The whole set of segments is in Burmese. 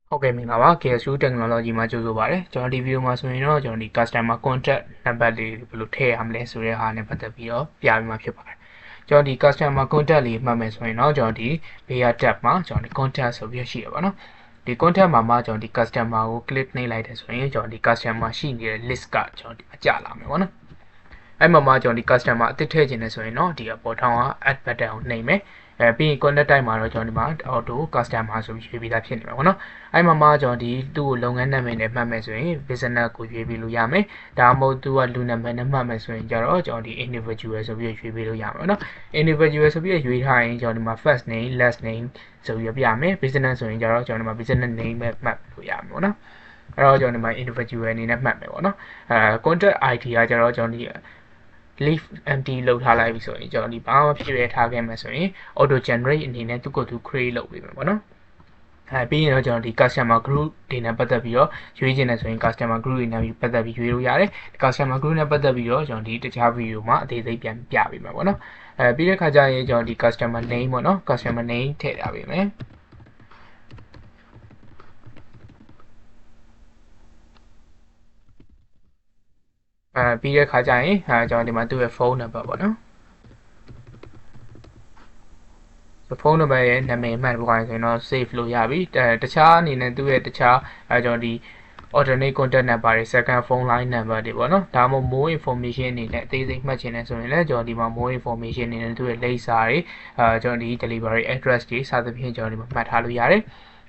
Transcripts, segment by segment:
ဟုတ်ကဲ့မင်္ဂလာပါ KSU Technology မှာကြိုဆိုပါရစေကျွန်တော်ဒီဗီဒီယိုမှာဆိုရင်တော့ကျွန်တော်ဒီ customer contact number လေးဘယ်လိုထည့်ရမလဲဆိုတဲ့ဟာနဲ့ပတ်သက်ပြီးတော့ပြပြီးမှဖြစ်ပါတယ်ကျွန်တော်ဒီ customer contact လေးမှတ်မယ်ဆိုရင်တော့ကျွန်တော်ဒီဘေးက tab မှာကျွန်တော်ဒီ contact ဆိုပြီးရှိရပါတော့ဒီ contact မှာကျွန်တော်ဒီ customer ကို click နှိပ်လိုက်တယ်ဆိုရင်ကျွန်တော်ဒီ customer ရှိနေတဲ့ list ကကျွန်တော်ဒီအကျလာမယ်ပေါ့နော်အဲ့မှာကျွန်တော်ဒီ customer အသစ်ထည့်ခြင်းနဲ့ဆိုရင်တော့ဒီအပေါ်ထောင်းက add button ကိုနှိပ်မယ်ပြီးရင် contact type မှာတော့ကျွန်တော်ဒီမှာ auto customer ဆိုပြီးရွေးပြီးသားဖြစ်နေမှာပေါ့နော်အဲ့မှာကျွန်တော်ဒီသူ့ကိုလုပ်ငန်းနာမည်နဲ့မှတ်မယ်ဆိုရင် business ကိုရွေးပြီးလို့ရမယ်ဒါမှမဟုတ်သူကလူနာမည်နဲ့မှတ်မယ်ဆိုရင်ကျတော့ကျွန်တော်ဒီ individual ဆိုပြီးရွေးပြီးလို့ရမှာပေါ့နော် individual ဆိုပြီးရွေးထားရင်ကျွန်တော်ဒီမှာ first name last name ဆိုပြီးပြမယ် business ဆိုရင်ကျတော့ကျွန်တော်ဒီမှာ business name ပဲမှတ်လို့ရမှာပေါ့နော်အဲ့တော့ကျွန်တော်ဒီမှာ individual အနေနဲ့မှတ်မယ်ပေါ့နော်contact ID ကကျတော့ကျွန်တော်ဒီleave empty လောက်ထားလိုက်ပြီဆိုရင်ကျွန်တော်ဒီဘာမှဖြစ်ရထားခဲ့မယ်ဆိုရင် auto generate အနေနဲ့သူ့ကိုသူ create လုပ်ပေးမယ်ပေါ့နော်ပြီးရင်တော့ကျွန်တော်ဒီ customer group တွေနဲ့ပတ်သက်ပြီးတော့ရွေးချင်တယ်ဆိုရင် customer group တွေနဲ့ပတ်သက်ပြီးရွေးလို့ရတယ် customer group နဲ့ပတ်သက်ပြီးတော့ကျွန်တော်ဒီတခြား video မှာအသေးစိတ်ပြန်ပြပေးမှာပေါ့နော်ပြီးတဲ့ခါကျရင်ကျွန်တော်ဒီ customer name ပေါ့နော် customer name ထည့်ထားပေးမယ်ပြီးတဲ့ခါကျရင်ကျွန်တော်ဒီမှာသူ့ရဲ့ phone number ပေါ့နော်ဖုန်းနံပါတ်ရဲ့နာမည်မှတ်ပေါ်ဆိုရင်တော့ save လို့ရပြီတခြားအနေနဲ့သူ့ရဲ့တခြားကျွန်တော်ဒီ alternate contact number တွေ second phone line number တွေပေါ့နော်ဒါမှမဟုတ် more information အနေနဲ့အသေးစိတ်မှတ်ချင်တယ်ဆိုရင်လည်းကျွန်တော်ဒီမှာ more information အနေနဲ့သူ့ရဲ့လိပ်စာတွေကျွန်တော်ဒီ delivery address တွေစသဖြင့်ကျွန်တော်ဒီမှာမှတ်ထားလို့ရတယ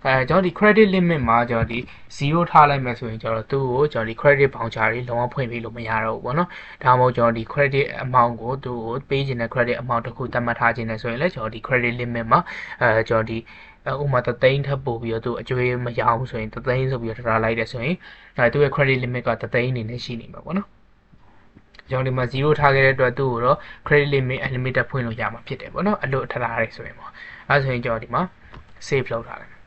်ကျွန်တော်ဒီ credit limit မှာကျွန်တော်ဒီ0ထားလိုက်မယ်ဆိုရင်ကျွန်တော်သူ့ကိုကျွန်တော်ဒီ credit voucher တွေလုံးဝဖွင့်ပေးလို့မရတော့ဘူးပေါ့နော်ဒါမှမဟုတ်ကျွန်တော်ဒီ credit amount ကိုသူ့ကိုပေးခြင်းတဲ့ credit amount တစ်ခုသတ်မှတ်ထားခြင်းနဲ့ဆိုရင်လည်းကျွန်တော်ဒီ credit limit မှာကျွန်တော်ဒီဥမာ3သိန်းထပ်ပို့ပြီးတော့သူအကျွေးမရအောင်ဆိုရင်3သိန်းဆိုပြီးတော့ထားလိုက်တယ်ဆိုရင်သူ့ရဲ့ credit limit က3သိန်းအနေနဲ့ရှိနေမှာပေါ့နော်ကျွန်တော်ဒီမှာ0ထားခဲ့တဲ့အတွက်သူ့ကိုတော့ credit limit unlimited ဖွင့်လို့ရမှာဖြစ်တယ်ပေါ့နော်အဲ့လိုထထားရဲဆိုရင်ပေါ့အဲဆိုရင်ကျွန်တော်ဒီမှာ save လုပ်ထားလိုက်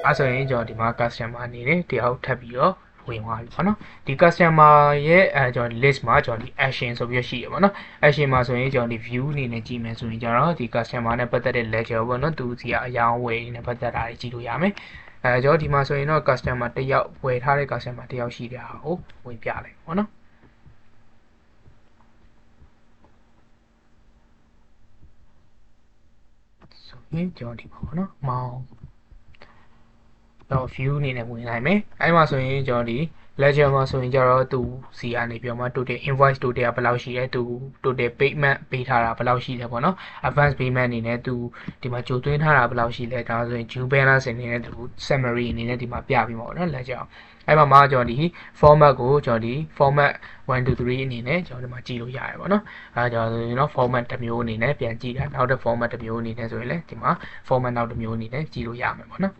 အဲဆိုရင်ကျွန်တော်ဒီမှာ customer အနေနဲ့တယောက်ထပ်ပြီးတော့ဝင်သွားပြီပေါ့နော်ဒီ customer ရဲ့ကျွန်တော် list မှာကျွန်တော်ဒီ action ဆိုပြီးရှိရပါတော့ action မှာဆိုရင်ကျွန်တော်ဒီ view အနေနဲ့ကြည့်မယ်ဆိုရင်ကျွန်တော်ဒီ customer နဲ့ပတ်သက်တဲ့ ledger ပေါ့နော်သူစီကအယောင်းဝယ်နဲ့ပတ်သက်တာတွေကြည့်လို့ရမယ်ကျွန်တော်ဒီမှာဆိုရင်တော့ customer တယောက်ဝယ်ထားတဲ့ customer တယောက်ရှိတဲ့ဟာကိုဝင်ပြလိုက်ပေါ့နော်ဆိုရင်ကျွန်တော်ဒီမှာပေါ့နော်မောင်းတော့ view အနေနဲ့ဝင်နိုင်မယ်အဲ့မှာဆိုရင်ကျွန်တော်ဒီ ledger မှာဆိုရင်ကျတော့သူစီကနေပြောမှ total invoice total ကဘယ်လောက်ရှိလဲသူ total payment ပေးထားတာဘယ်လောက်ရှိလဲပေါ့နော် advance payment အနေနဲ့သူဒီမှာကြိုသွင်းထားတာဘယ်လောက်ရှိလဲဒါဆိုရင် due balance အနေနဲ့သူ summary အနေနဲ့ဒီမှာပြပြီးမှာပေါ့နော် ledger အဲ့မှာကျွန်တော်ဒီ format ကိုကျွန်တော်ဒီ format 1 2 3အနေနဲ့ကျွန်တော်ဒီမှာကြည့်လို့ရတယ်ပေါ့နော်ကျွန်တော်ဆိုရင်တော့ format တစ်မျိုးအနေနဲ့ပြန်ကြည့်တာနောက်တစ် format တစ်မျိုးအနေနဲ့ဆိုရင်လည်းဒီမှာ format နောက်တစ်မျိုးအနေနဲ့ကြည့်လို့ရမယ်ပေါ့နော်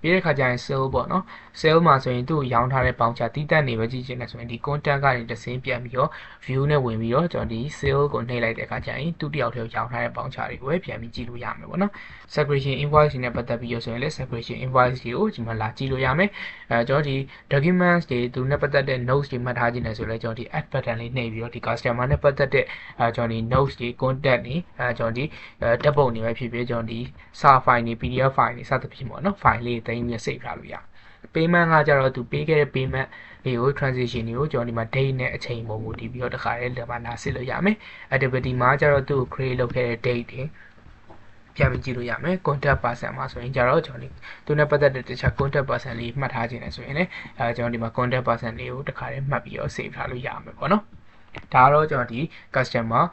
ပြီးတဲ့ခါကျရင် sale ပေါ့နော် sale မှာဆိုရင်သူ့ရောင်းထားတဲ့ voucher တီးတက်နေပဲကြည့်ချင်တယ်ဆိုရင်ဒီ content ကနေတစ်ဆင်းပြန်ပြီးတော့ view နဲ့ဝင်ပြီးတော့ကျွန်တော်ဒီ sale ကိုနှိပ်လိုက်တဲ့အခါကျရင်သူ့တယောက်တည်းရောင်းထားတဲ့ voucher တွေကိုပဲပြန်ပြီးကြည့်လို့ရမယ်ပေါ့နော် subscription invoice နဲ့ပတ်သက်ပြီးတော့ဆိုရင်လည်း subscription invoice တွေကိုဒီမှာလာကြည့်လို့ရမယ်ကျွန်တော်ဒီ documents တွေသူနဲ့ပတ်သက်တဲ့ notes တွေမှတ်ထားခြင်းနဲ့ဆိုလည်းကျွန်တော်ဒီ add button လေးနှိပ်ပြီးတော့ဒီ customer နဲ့ပတ်သက်တဲ့ကျွန်တော်ဒီ notes တွေ contact တွေကျွန်တော်ဒီဓာတ်ပုံတွေပဲဖြစ်ဖြစ်ကျွန်တော်ဒီစာ file တွေ PDF file တွေစသဖြင့်ပေါ့နော် file လေးသိမ်းပြီး save ထားလို့ရ payment ကကြတော့သူပေးခဲ့တဲ့ payment တွေကို transaction တွေကိုကျွန်တော်ဒီမှာ date နဲ့အချိန်ပုံကိုတည်ပြီးတော့တခါလေးဒီမှာလာစစ်လို့ရမယ် activity မှာကြတော့သူ့ကို create လုပ်ခဲ့တဲ့ date တွေပြန်ပြီးကြည့်လို့ရမယ် contact person မှာဆိုရင်ကြတော့ကျွန်တော်ဒီသူနဲ့ပတ်သက်တဲ့တခြား contact person လေးမှတ်ထားခြင်းနဲ့ဆိုရင်လည်းကျွန်တော်ဒီမှာ contact person လေးကိုတခါလေးမှတ်ပြီးတော့ save ထားလို့ရမယ်ပေါ့နော်ဒါကတော့ကျွန်တော်ဒီ customer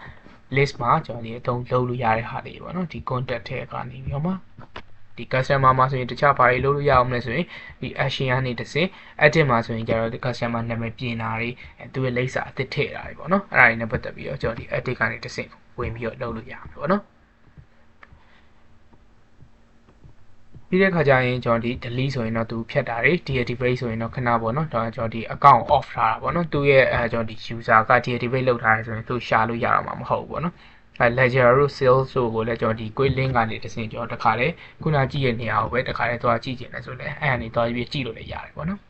list မှာကျွန်တော်ဒီအသုံးလုပ်လို့ရတဲ့ဟာလေးပေါ့နော်ဒီ contact ထဲကနေပြီးတော့မှဒီ customer မှာဆိုရင်တခြားဘာတွေလုပ်လို့ရအောင်လဲဆိုရင်ဒီ action ကနေတစ်ဆင့် edit မှာဆိုရင်ကျတော့ဒီ customer နာမည်ပြင်တာတွေသူ့ရဲ့လိပ်စာအသစ်ထည့်တာတွေပေါ့နော်အဲ့ဒါတွေနဲ့ပတ်သက်ပြီးတော့ကျွန်တော်ဒီ edit ကနေတစ်ဆင့်ဝင်ပြီးတော့လုပ်လို့ရမှာပေါ့နော်ပြီးတဲ့ခါကျရင်ကျွန်တော်ဒီ delete ဆိုရင်တော့သူဖြတ်တာတွေ deactivate ဆိုရင်တော့ခဏပေါ့နော်ဒါကျွန်တော်ဒီ account off ထားတာပေါ့နော်သူရဲ့ကျွန်တော်ဒီ user က deactivate လုပ်ထားတယ်ဆိုရင်သူရှာလို့ရတော့မှာမဟုတ်ဘူးပေါ့နော်ledger တို့ sales တို့ကိုလည်းကျွန်တော်ဒီ quick link ကနေတစ်ဆင့်ကျွန်တော်တခါလေခုနကြည့်ရတဲ့နေရာကိုပဲတခါလေသွားကြည့်ကျင်တယ်ဆိုလည်းအဲ့အနေသွားပြီးကြည့်လို့လည်းရတယ်ပေါ့နော်